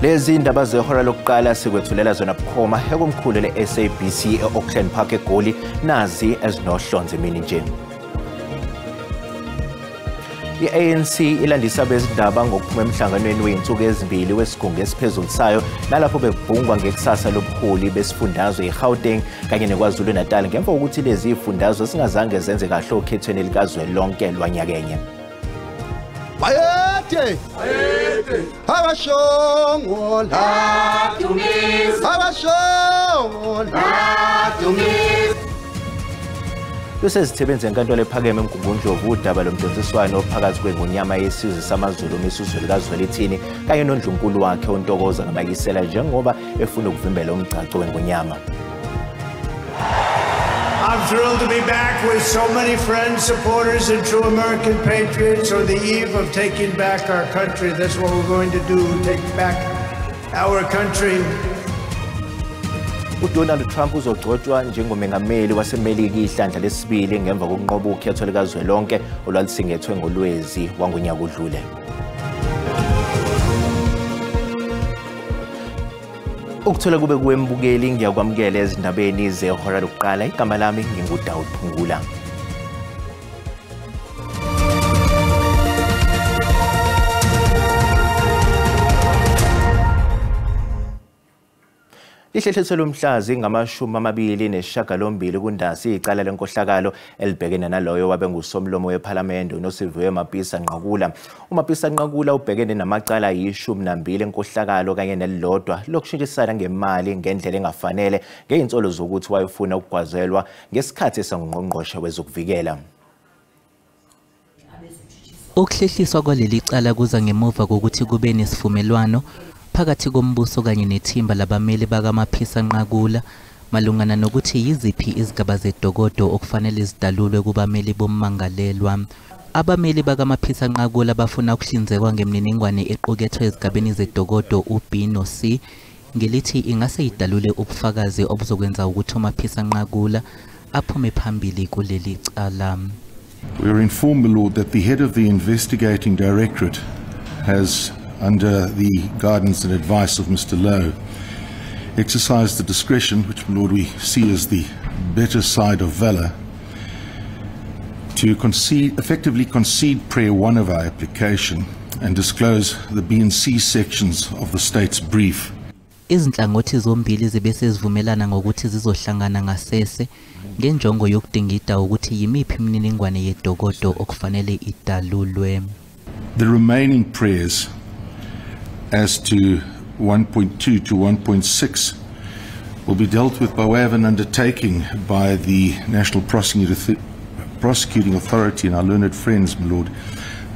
Lezi indaba zehora lokuqala sikwethulela zona bukhoma ekumkhulu le-SABC e-Auckland Park eGoli nazi ezinohlonze mini nje. I-ANC ilandisa bezindaba ngokuphuma emhlanganweni weyinsuku ezimbili wesigungu esiphezulu sayo nalapho bebhungwa ngekusasa lobuholi besifundazwe iGauteng kanye neKwaZulu Natal ngemva kokuthi lezi ifundazwe singazange zenze kahle okhethweni likazwelonke lwanyakenye. Bayede abashongo la dumis abashongo la dumis Lusezithibenze enkantolo ephakeme eMgungundlovu udaba lomdonsiswano phakathi kweNgonyama yesizwe samaZulu uMisuzulu kaZwelithini kanye noNdlunkulu wakhe uNtokoza ngabayisela njengoba efuna ukuvimbela umgcaco weNgonyama. I'm thrilled to be back with so many friends, supporters, and true American patriots on the eve of taking back our country. That's what we're going to do, take back our country. UDonald Trump uzogcotshwa njengomengameli waseMelika ihlandla lesibili ngemva kokunqoba ukhetho likazwelonke olwalisingethwe ngoLwezi wangonyaka odlule. Ukuthola kube kuwembukeli ngiyakwamukela ezindabeni zehora lokuqala igama lami nginguDawud Phungula. Ihlehliso lomhlazi ngama-28 kuNdasa icala lenkohlakalo elibhekene naloyo wabe ngusomlomo wePhalamende uNosiviwe Mapisa Nqakula. uMapisa Nqakula ubhekene namacala ayi-12 enkohlakalo kanye nelilodwa lokushintshisana ngemali ngendlela engafanele ngeinsolo zokuthi wayefuna ukugwazelwa ngesikhathi esangqongqoshe wezokuvikela. Ukuhlehliswa kwaleli cala kuza ngemuva kokuthi kube nesivumelwano phakathi kombuso kanye nethimba labameli bakaMapisa Nqakula malungana nokuthi yiziphi izigaba zedokodo okufanele zidalulwe kubameli bommangalelwa. Abameli bakaMapisa Nqakula bafuna ukuhlinzekwa ngemininingwane equkethwe ezigabeni zedokodo uB no C ngelithi ingase idalule ubufakazi obuzokwenza ukuthi uMapisa Nqakula aphume phambili kuleli cala. We are informed, my Lord, that the head of the investigating directorate has, under the guidance and advice of Mr. Lowe, exercised the discretion, which, my Lord, we see as the better side of valour, to effectively concede prayer 1 of our application and disclose the B and C sections of the state's brief. Izinhlangothi zombili zibe sezivumelana ngokuthi zizohlangana ngasese ngenjongo yokudingida ukuthi yimiphi imininingwane yedokodo okufanele idalulwe. The remaining prayers as to 1.2 to 1.6 will be dealt with by way of an undertaking by the National Prosecuting Authority and our learned friends, my Lord,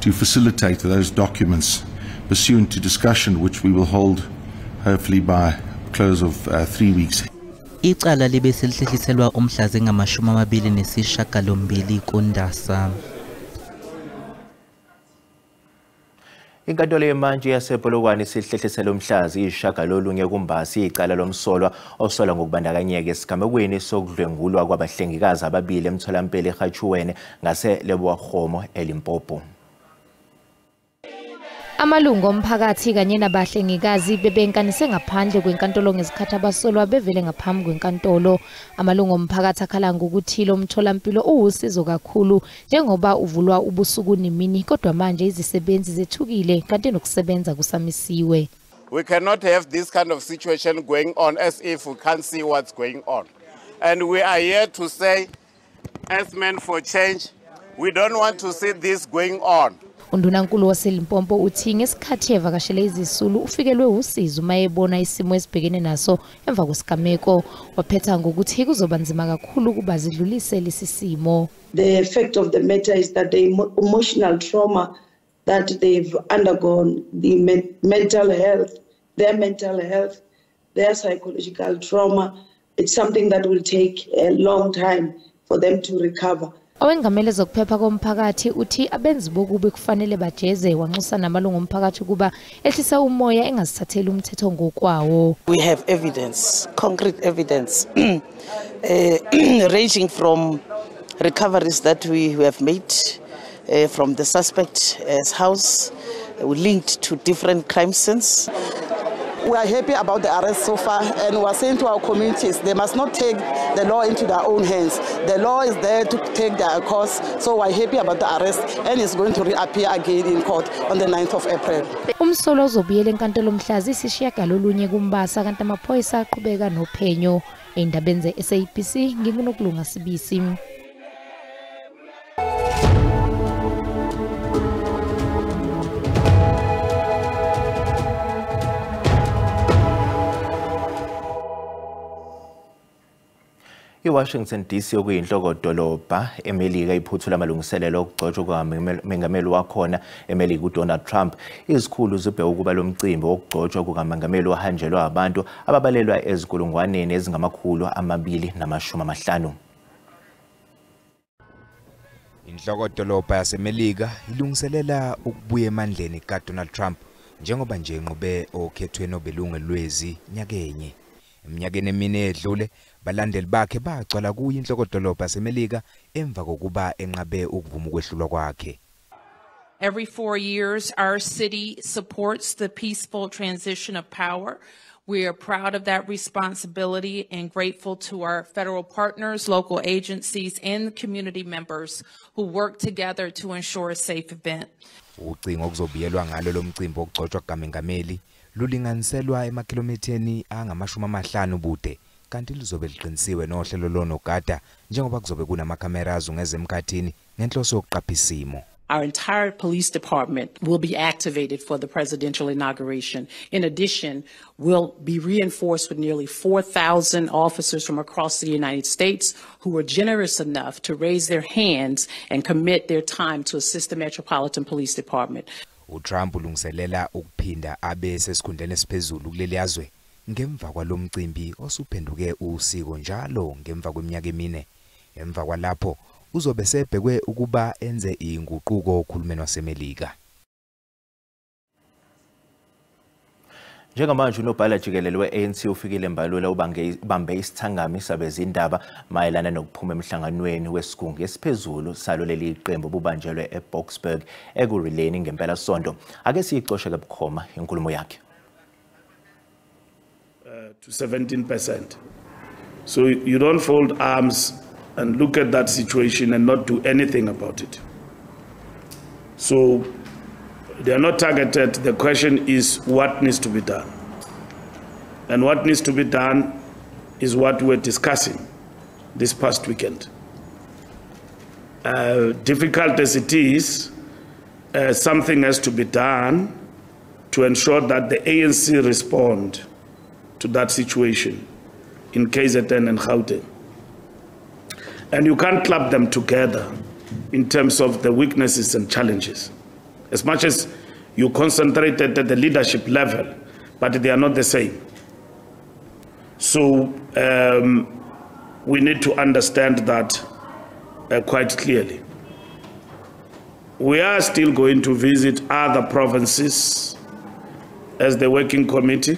to facilitate those documents pursuant to discussion which we will hold hopefully by close of 3 weeks. Icala libe selihlehliselwa umhlazi ngama-28 kuNdasa. Inkantolo yemanje yasePolokwane isihlehlisela umhlazi ishagalolunye kuMbasi icala lomsolwa osolwa ngokubandakanyeka esigamekweni sokudlwengulwa kwabahlengikazi ababili emtholampilo eGauteng ngase Leboagomo eLimpopo. Amalungu omphakathi kanye nabahlengikazi bebenkanise ngaphandle kwenkantolo ngezikhathi abasolwa bevele ngaphambi kwenkantolo. Amalungu omphakathi akhala ngokuthi lo mtholampilo uwusizo kakhulu njengoba uvulwa ubusuku nemini kodwa manje izisebenzi zethukile kanti nokusebenza kusamisiwe. We cannot have this kind of situation going on as if we can't see what's going on. And we are here to say, as men for change, we don't want to see this going on. Undunankulu waseLimpopo uthi ngesikhathi evakashele izisulu ufikelwe usizo mayebona isimo esibhekene naso emva kwesigameko waphetha ngokuthi kuzoba nzima kakhulu kuba zidlulise lesisimo. The fact of the matter is that the emotional trauma that they've undergone, the mental health, their psychological trauma, it's something that will take a long time for them to recover. Owengamele zokuphepha komphakathi uthi abenzi bokubi kufanele bajeze wanxusa namalungu omphakathi kuba ehlisa umoya engazithatheli umthetho ngokwawo. We have evidence, concrete evidence, ranging from recoveries that we have made from the suspect's house linked to different crime scenes. we are happy about the arrest so far, and we are saying to our communities, they must not take the law into their own hands. The law is there to take their course, so we are happy about the arrest, and it's going to reappear again in court on the 9th of April. Umsolo ozobuyela enkantolo mhla zisishiyagalolunye kuMbasa kanti amaphoyisa aqhubeka nophenyo endabeni ze-SABC. NginguNokulunga Sibisi. IWashington DC okuyinhloko dolobha eMelika iphuthula amalungiselelo okugcotshwa kukaMengameli wakhona eMelika uDonald Trump. Izikhulu zibheke ukuba lo mcimbi wokugcotshwa kukaMengameli ohanjelwa abantu ababalelwa ezikulungwaneni ezingama-250. Inhloko dolobha yaseMelika ilungiselela ukubuya emandleni kaDonald Trump njengoba nje enqube okhethweni obelungelwezi nyakenye. Eminyakeni emine edlule balandeli bakhe bagcwala kuyo inhloko dolobha yaseMelika emva kokuba enqabe ukuvuma ukwehlulwa kwakhe. Every 4 years our city supports the peaceful transition of power. We are proud of that responsibility and grateful to our federal partners, local agencies, and community members who work together to ensure a safe event. Ucingo okuzobiyelwa ngalo lo mcimbi okugcotshwa kukaMengameli lulinganiselwa emakilomitheni angama-50 ubude, kanti lizobe liqinisiwe nohlelo lonogada njengoba kuzobe kunamakhamera azungeze emkhathini ngenhloso yokuqapha isimo. Our entire police department will be activated for the presidential inauguration. In addition, we'll be reinforced with nearly 4,000 officers from across the United States who were generous enough to raise their hands and commit their time to assist the Metropolitan Police Department. uTrump ulungiselela ukuphinda abe sesikhundleni esiphezulu kuleli yazwe ngemva kwalo mcimbi osuphenduke usiko njalo ngemva kweminyaka emine. Emva kwalapho uzobe sebhekwe ukuba enze inguquko okhulumeni waseMelika. Njengamanje unobhala jikelele we-ANC ufikile embalula ubambe isithangami sabezindaba mayelana nokuphuma emhlanganweni wesigungu esiphezulu salo leli qembu bubanjelwe eBoksburg ekureleni ngempela sonto. Ake siyicosheke bukhoma inkulumo yakhe. To 17%. So you don't fold arms and look at that situation and not do anything about it. So they are not targeted. The question is what needs to be done. And what needs to be done is what we're discussing this past weekend. Difficult as it is, something has to be done to ensure that the ANC respond to that situation in KZN and Gauteng. And you can't club them together in terms of the weaknesses and challenges. As much as you concentrated at the leadership level, but they are not the same. So we need to understand that quite clearly. We are still going to visit other provinces as the working committee.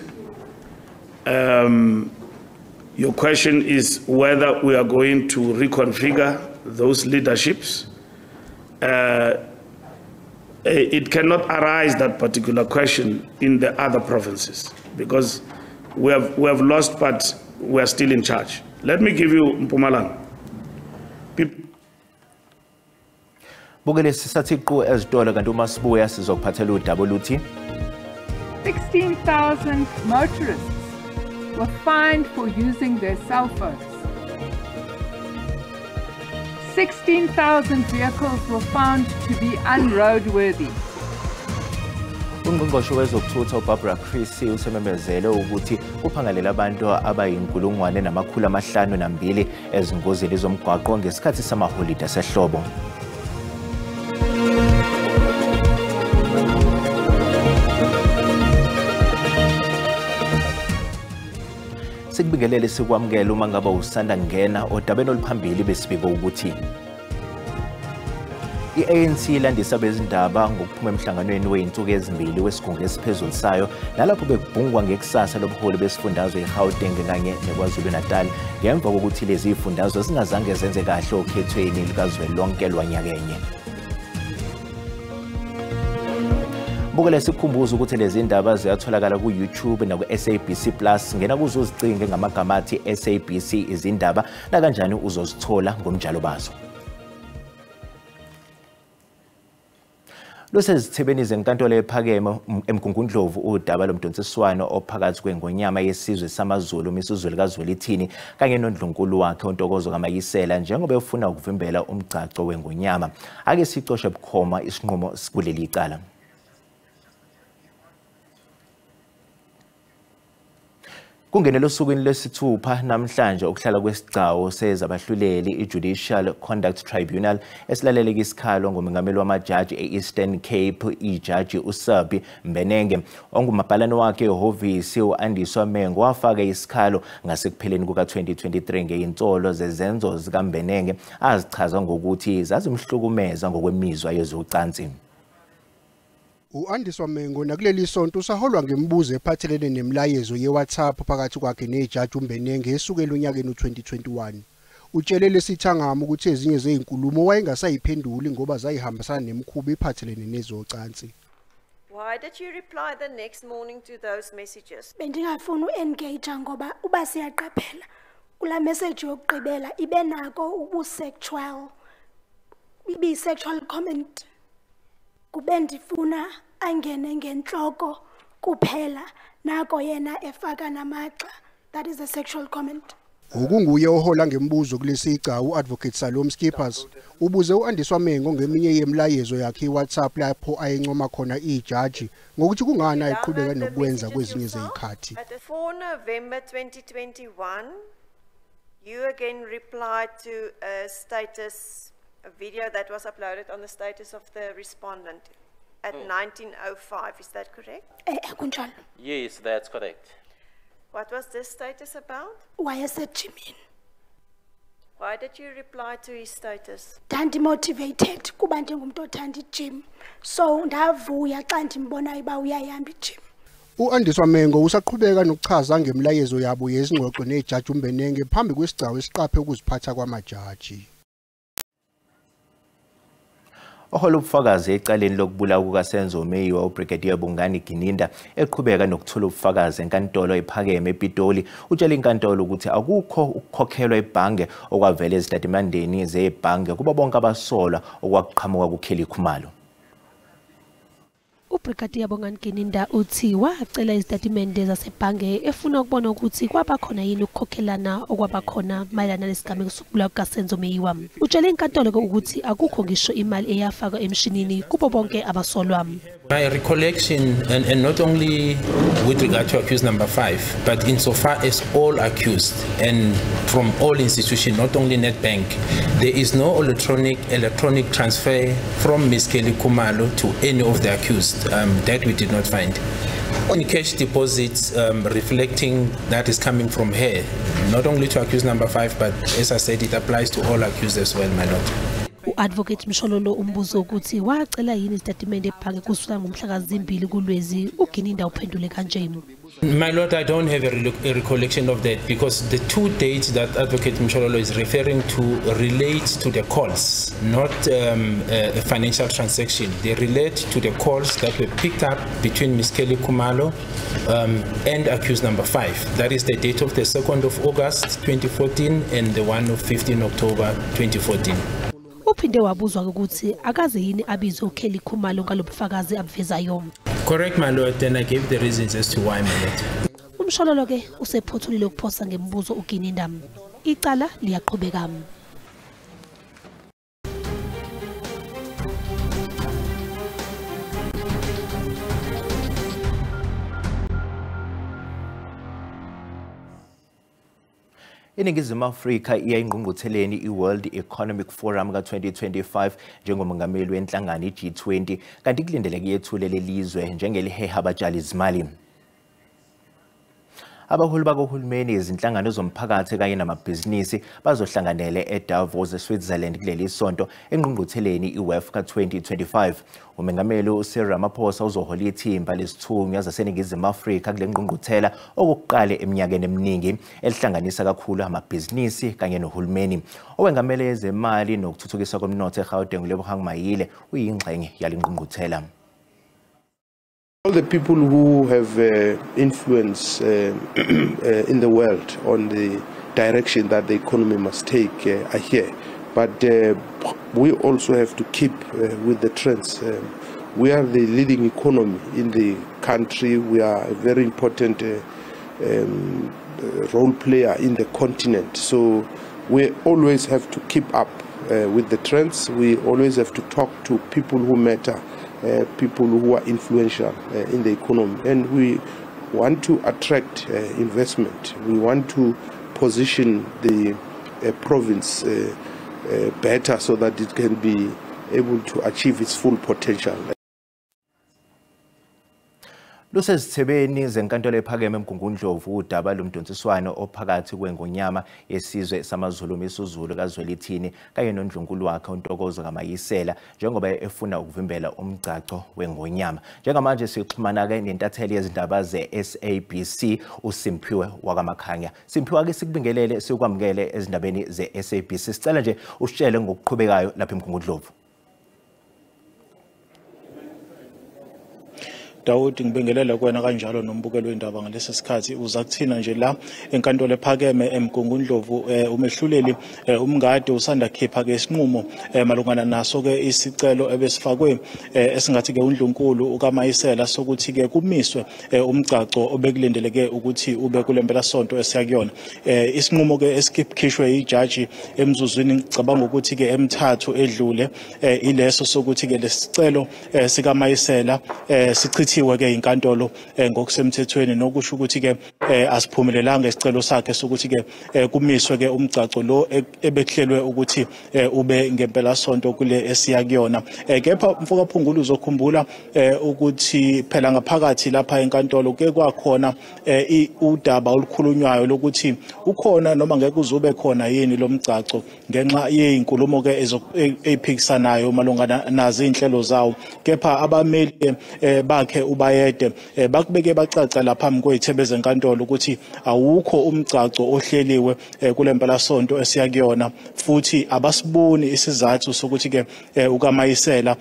Your question is whether we are going to reconfigure those leaderships. It cannot arise, that particular question, in the other provinces because we have lost, but we are still in charge. Let me give you Mpumalanga. Bukele sisathi qhu ezitolo kanti uma sibuya sizokuphathela udaba oluthi 16,000 motorists were fined for using their cell phones. 16,000 vehicles were found to be unroadworthy. Ungqongqoshe wezokuthutha uBarbara Chris usememezele ukuthi uphangalela abantu abayinkulungwane-502 ezingozini zomgwaqo ngesikhathi samaholide asehlobo. Sikubingelele sikwamukela uma ngaba usanda ngena odabeni oluphambili besibiko ukuthi i-ANC ilandisa bezindaba ngokuphuma emhlanganweni weyinsuku ezimbili wesigungu esiphezulu sayo nalapho bekubhungwa ngekusasa lobuholi besifundazwe eGauteng kanye neKwaZulu-Natal ngemva kokuthi lezi izifundazwe zingazange zenze kahle okhethweni likazwelonke lwanyakenye. Bukele sikhumbuzo ukuthi lezi ndaba ziyatholakala ku YouTube na ku SABC Plus. Ngena kuzo uzicinge ngamagama athi SABC izindaba na kanjani uzozithola ngomjalo bazo. Lusezithebeni zenkantolo ephakeme eMgungundlovu udaba lomdonsiswano ophakathi kweNgonyama yesizwe samaZulu uMisuzulu kaZwelithini kanye noNdlunkulu wakhe uNtokozo kaMayisela njengoba efuna ukuvimbela umgcaco weNgonyama. Ake sicoshe bukhoma isinqumo kuleli icala. Kungenelo sukwini lesithupha namhlanje okuhlala kwesigcawu sezabahluleli iJudicial Conduct Tribunal esilaleleke isikhalo ngomengameli wamajaji eEastern Cape ijaji uSabi Mbenenge ongumabhalane wakhe ehhovisi uAndiswa Mengo wafaka isikhalo ngasekupheleni kuka-2023 ngeinsolo zezenzo zikaMbenenge azichaza ngokuthi zazimhlukumeza ngokwemizwa yezocansi. U-Andiswa Mengo nakuleli sonto usaholwa ngemibuzo ephathelene nemlayezo ye-WhatsApp phakathi kwakhe nejaji uMbenenge esukela unyakeni u-2021. Utshele lesithangama ukuthi ezinye zezinkulumo wayengasayiphenduli ngoba zayihambisana nemikhuba ephathelene nezocansi. Why did you reply the next morning to those messages? Bendingafuna u-engage ngoba uba siyaqaphela kula message yokugqibela ibe nako ubusexual ibi-sexual comment. Kube ndifuna angene ngenhloko kuphela nako yena efaka namaxa. That is a sexual comment. Ukunguye ohola ngemibuzo kulesi igcawu uAdvocate Salome Skippers ubuze uAndiswa Mengo ngeminye yemlayezo yakhe eWhatsApp lapho ayencoma khona ijaji ngokuthi kungani ayiqhubeka nokwenza kwezinye zezikhathi. At 4 November 2021 you again replied to a video that was uploaded on the status of the respondent at 19:05. Is that correct? Yes, that's correct. What was this status about? Why is it Jimin? Why did you reply to his status? Motivated kuba ndingumuntu othanda igym. So ndavuya xa ndimbona iba uyayihamba igym. U-Andiswa Mengo usaqhubeka nokuchaza ngemlayezo yabo yezingxoxo nejaji uMbenenge phambi kwesigcawu esiqaphe ukuziphatha kwamajaji. Ohola ubufakazi ecaleni lokubulawa kukaSenzo Meyiwa uBrigadier Bongani Gininda eqhubeka nokuthola ubufakazi enkantolo ephakeme ePitoli utshela inkantolo ukuthi akukho ukukhokhelwa ebhange okwavela ezitatimendeni zebhange kuba bonke abasolwa okwakuqhamuka kuKelly Khumalo. uBrigadier Bongani Gininda uthi wacela izitatimende zasebhange efuna ukubona ukuthi kwaba khona yini ukukhokhelana okwaba khona mayelana nesigameko sokubulawa kukaSenzo Meyiwa. Utshela inkantolo ukuthi akukho ngisho imali eyafakwa emshinini kubo bonke abasolwa. My recollection, and not only with regard to accused number 5, but insofar as all accused and from all institutions, not only Nedbank, there is no electronic transfer from Ms. Kelly Khumalo to any of the accused. That we did not find. On cash deposits reflecting that is coming from her, not only to accused number 5, but as I said, it applies to all accused as well, my lord. Advocate Mshololo umbuzo ukuthi wacela yini izitatimende ephake kusukela ngomhla ka-2 kuLwezi uGininda uphendule kanje. My lord, I don't have a recollection of that because the two dates that Advocate Mshololo is referring to relate to the calls, not a financial transaction. They relate to the calls that were picked up between Ms. Kelly Khumalo and accused number 5. That is the date of the 2nd of August 2014 and the one of 15 October 2014. Uphinde wabuzwa ukuthi akaze yini abizwe uKelly Khumalo ngalobufakazi abuvezayo. Correct, my lord, and I gave the reasons as to why, my lord. Umshololo ke usephothulile ukuphosa ngemibuzo uGininda. Icala liyaqhubeka. Iningizimu Afrika iya ingqungqutheleni iWorld Economic Forum ka-2025 njengomongameli wenhlangano iG20 kanti kulindeleke yethule lelizwe njengeliheha abatshali izimali. Abaholi bakohulumeni izinhlangano zomphakathi kanye namabhizinisi bazohlanganele eDavos eSwitzerland kuleli sonto engqungqutheleni iWEF ka-2025. Umengameli uCyril Ramaphosa uzohola ithimba lesithunywa zaseningizimu Afrika kule ngqungquthela okuqala eminyakeni eminingi elihlanganisa kakhulu amabhizinisi kanye nohulumeni. Owengamele ezemali nokuthuthukiswa komnotho eGauteng uLebogang Mayile uyingxenye yale ngqungquthela. All the people who have influence in the world on the direction that the economy must take are here. But we also have to keep with the trends. We are the leading economy in the country. We are a very important role player in the continent. So we always have to keep up with the trends. We always have to talk to people who matter, people who are influential in the economy. And we want to attract investment. We want to position the province better so that it can be able to achieve its full potential. Lusezithebeni zenkantolo ephakeme eMgungundlovu udaba lomdonsiswano ophakathi kweNgonyama yesizwe samaZulu MiSuzulu kaZwelithini kanye noNdlunkulu wakhe uNtokozo kaMayisela njengoba efuna ukuvimbela umgcaco weNgonyama. Njengamanje sixhumana ke nentatheli yezindaba ze-SABC uSimphiwe wakamakhanya. Simphiwe ke sikubingelele sikwamukele ezindabeni ze-SABC. Sicela nje usitshele ngokuqhubekayo lapha eMgungundlovu. Dawudi ngibingelela kuwena kanjalo nombukelo wendaba ngalesi sikhathi uza kuthina nje la enkantolo ephakeme eMgungundlovu umehluleli umngade usanda khipha ke isinqumo malungana naso ke isicelo ebesifakwe esingathi ke uNdlunkulu ukaMayisela sokuthi ke kumiswe umgcaco obekulindeleke ukuthi ube kulempela sonto esiyakuyona. Isinqumo ke esikhishwe ijaji emzuzwini ngicabanga ukuthi ke emithathu edlule ileso sokuthi ke lesicelo sikaMayisela sichithiwe ke inkantolo ngokusemthethweni nokusho ukuthi ke asiphumelelanga isicelo sakhe sokuthi ke kumiswe ke umgcaco lo ebehlelwe ukuthi ube ngempela sonto kule esiyakuyona. Kepha mfoka Phungulu uzokhumbula ukuthi phela ngaphakathi lapha enkantolo ke kwakhona udaba olukhulunywayo lokuthi ukhona noma ngeke uzube khona yini lo mgcaco ngenxa yezinkulumo ke eziphikisanayo malungana nazo inhlelo zawo. Kepha abameli bakhe ubayede bakubeke bacaca lapha phambi kwezithebe zenkantolo ukuthi awukho umgcaco ohleliwe kulempela sonto esiyakuyona futhi abasiboni isizathu sokuthi ke ukaMayisela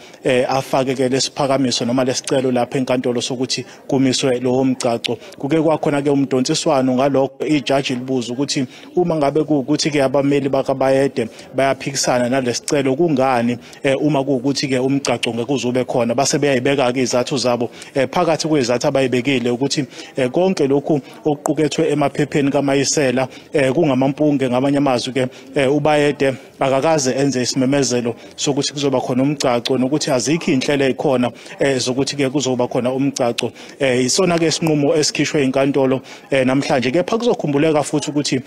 afake ke lesiphakamiso noma lesicelo lapha enkantolo sokuthi kumiswe lo mgcaco. Kuke kwakhona ke umdonsiswano ngalokho ijaji libuza ukuthi uma ngabe ukuthi ke abameli bakabayede bayaphikisana nalesicelo kungani uma ukuthi ke umgcaco ngeke uzube khona base beyayibeka ke izathu zabo phakathi kwezathu abayibekile ukuthi konke lokhu okuqukethwe emaphepheni kaMayisela kungamampunge ngamanye amazwi ke ubayede akakaze enze isimemezelo sokuthi kuzoba khona umgcaco nokuthi azikho inhlelo ezikhona zokuthi ke kuzoba khona umgcaco. Isona ke isinqumo esikhishwe inkantolo namhlanje. Kepha kuzokhumbuleka futhi ukuthi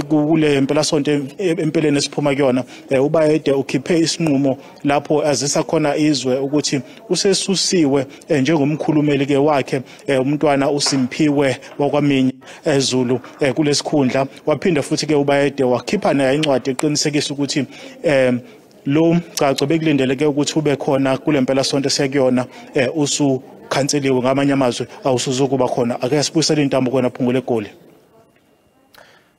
kule impela sonto empeleni esiphuma kuyona ubayede ukhiphe isinqumo lapho azisa khona izwe ukuthi usesusiwe njengomkhulumeli ke wakhe umntwana uSimphiwe wakwaMinyi eZulu kulesikhundla. Waphinda futhi ke ubayede wakhipha nayo incwadi eqinisekisa ukuthi lo mgcaco bekulindeleke ukuthi ube khona kulempela sonto esiyakuyona usukhanseliwe ngamanye amazwi awusuzokuba khona. Ake sibuyisele intambo kona Phungule Goli.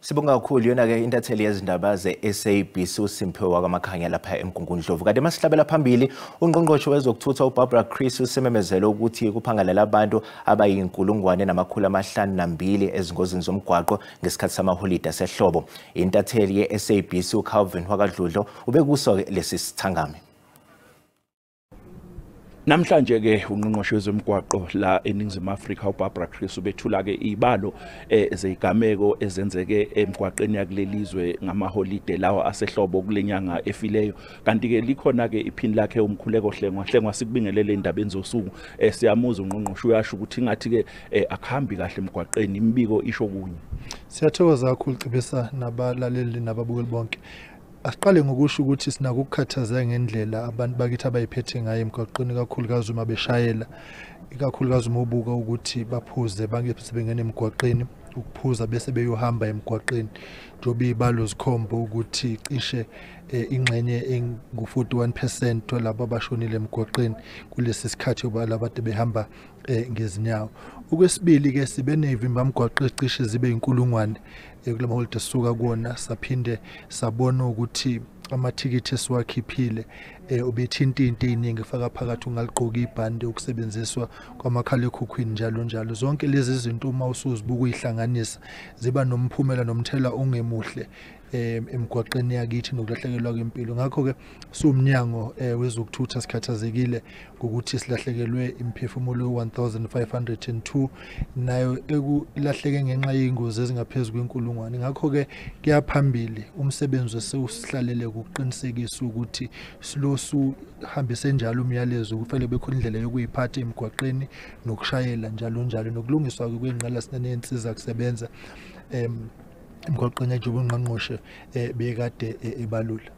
Sibonga kakhulu yona ke intatheli yezindaba ze-SABC uSimphiwe wakamakhanya lapha eMgungundlovu. Kade masihlabela phambili ungqongqoshe wezokuthutha uBarbara Chris usememezele ukuthi kuphangalala abantu abayi-1,502 ezingozini zomgwaqo ngesikhathi samaholide asehlobo. Intatheli ye-SABC uCalvin Wakadludlo ubekuso lesi sithangame. Namhlanje ke ungqongqoshe wezomgwaqo la eNingizimu Afrika uBarbara Chris ubethula ke ibalo ezigameko ezenzeke emgwaqeni yakulelizwe ngamaholide lawa asehlobo kulenyanga efileyo. Kanti ke likhona ke iphini lakhe umkhuleko Hlengwa sikubingelele indabeni zosuku. Siyamuza ungqongqoshe uyasho ukuthi ngathi ke akuhambi kahle emgwaqeni imbiko isho kunye. Siyathokoza kakhulu Cibisa nabalaleli nababukeli bonke. Asiqale ngokusho ukuthi sinako ukukhathaza ngendlela abantu bakithi abayiphethe ngayo emgwaqeni kakhulukazi uma beshayela ikakhulukazi uma ubuka ukuthi baphuze bangene emgwaqeni ukuphuza bese beyohamba emgwaqeni njoba ibalo zikhombo ukuthi cishe ingxenye engu41% labo abashonile emgwaqeni kulesi sikhathi abantu behamba ngezinyawo. Okwesibili ke sibe nevimba mgwaqo ecishe zibe 1,000 kulamaholide suka kuona saphinde sabona ukuthi amathikithi esiwakhiphile ubethinta into eziningi faka phakathi ungaliqoka ibhande ukusebenziswa kwamakhala ekhukhwini njalo njalo. Zonke lezi zinto uma usuzibuka uyihlanganisa ziba nomphumela nomthela ongemuhle emgwaqeni yakithi nokulahlekelwa kwempilo. Ngakho ke sumnyango wezokuthutha sikhathazekile ukuthi silahlekelwe imphefumulo 1502 nayo ekulahleke ngenxa yengozi ezingaphezulu kwenkulungwane. Ngakho ke kuyaphambili umsebenzi osihlalele ukuqinisekisa ukuthi silosu hambise njalo umyalezo kufanele bekhona indlela yokuyiphatha emgwaqeni nokushayela njalo njalo nokulungiswa kwengqala sinene insiza kusebenza emgwaqeni njengoba ungqongqoshe bekade ebalula.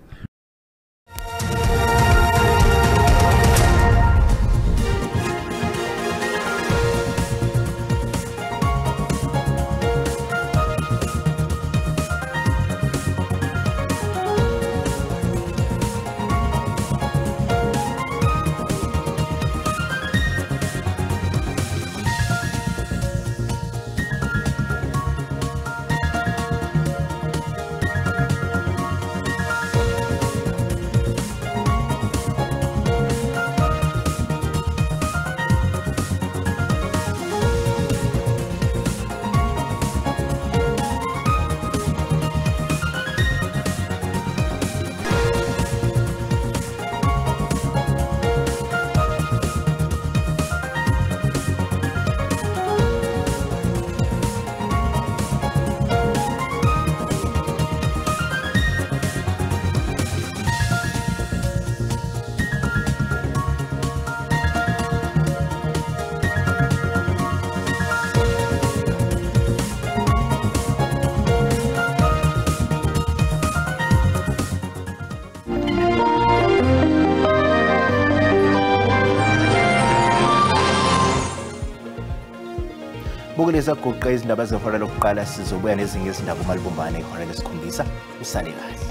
Bukuleza goqa izindaba zehora lokuqala sizobuya nezinye izindaba uMalibumbane ihora lesikhombisa usale kahle.